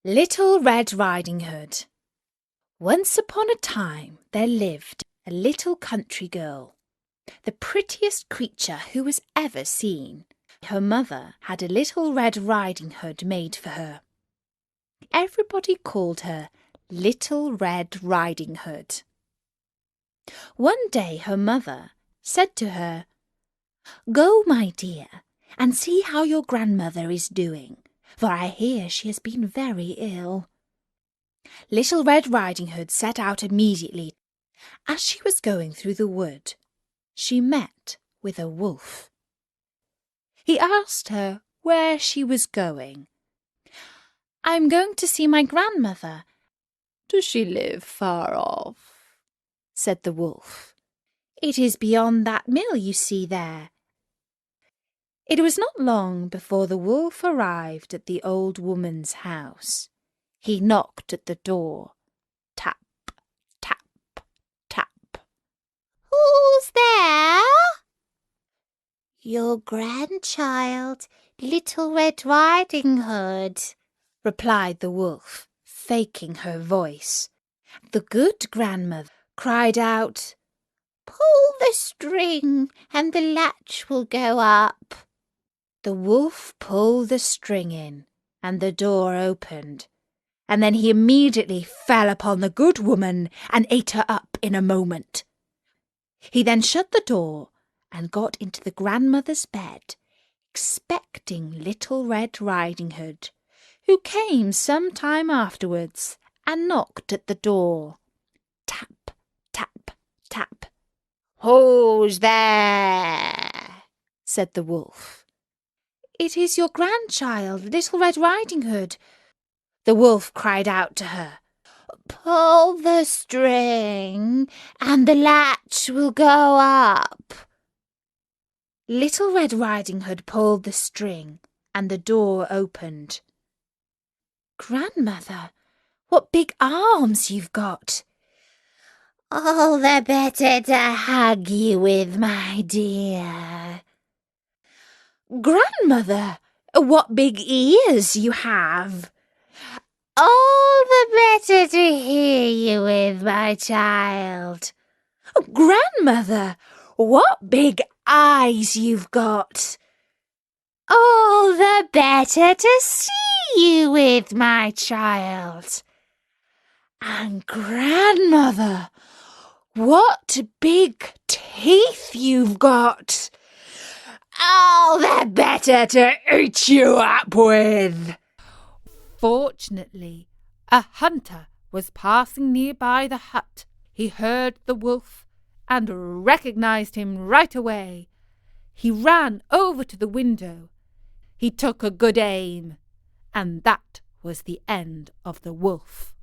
Little Red Riding Hood. Once upon a time there lived a little country girl, the prettiest creature who was ever seen. Her mother had a little red riding hood made for her. Everybody called her Little Red Riding Hood. One day her mother said to her, "Go, my dear, and see how your grandmother is doing, for I hear she has been very ill." Little Red Riding Hood set out immediately. As she was going through the wood, she met with a wolf. He asked her where she was going. "I'm going to see my grandmother." "Does she live far off?" said the wolf. "It is beyond that mill you see there." It was not long before the wolf arrived at the old woman's house. He knocked at the door. Tap, tap, tap. "Who's there?" "Your grandchild, Little Red Riding Hood," replied the wolf, faking her voice. The good grandmother cried out, "Pull the string and the latch will go up." The wolf pulled the string in, and the door opened, and then he immediately fell upon the good woman and ate her up in a moment. He then shut the door and got into the grandmother's bed, expecting Little Red Riding Hood, who came some time afterwards and knocked at the door. Tap, tap, tap. "Who's there?" said the wolf. "It is your grandchild, Little Red Riding Hood," the wolf cried out to her. "Pull the string and the latch will go up." Little Red Riding Hood pulled the string and the door opened. "Grandmother, what big arms you've got!" "All the better to hug you with, my dear." "Grandmother, what big ears you have!" "All the better to hear you with, my child." "Grandmother, what big eyes you've got!" "All the better to see you with, my child." "And grandmother, what big teeth you've got!" "All the better to eat you up with." Fortunately, a hunter was passing nearby the hut. He heard the wolf and recognized him right away. He ran over to the window. He took a good aim, and that was the end of the wolf.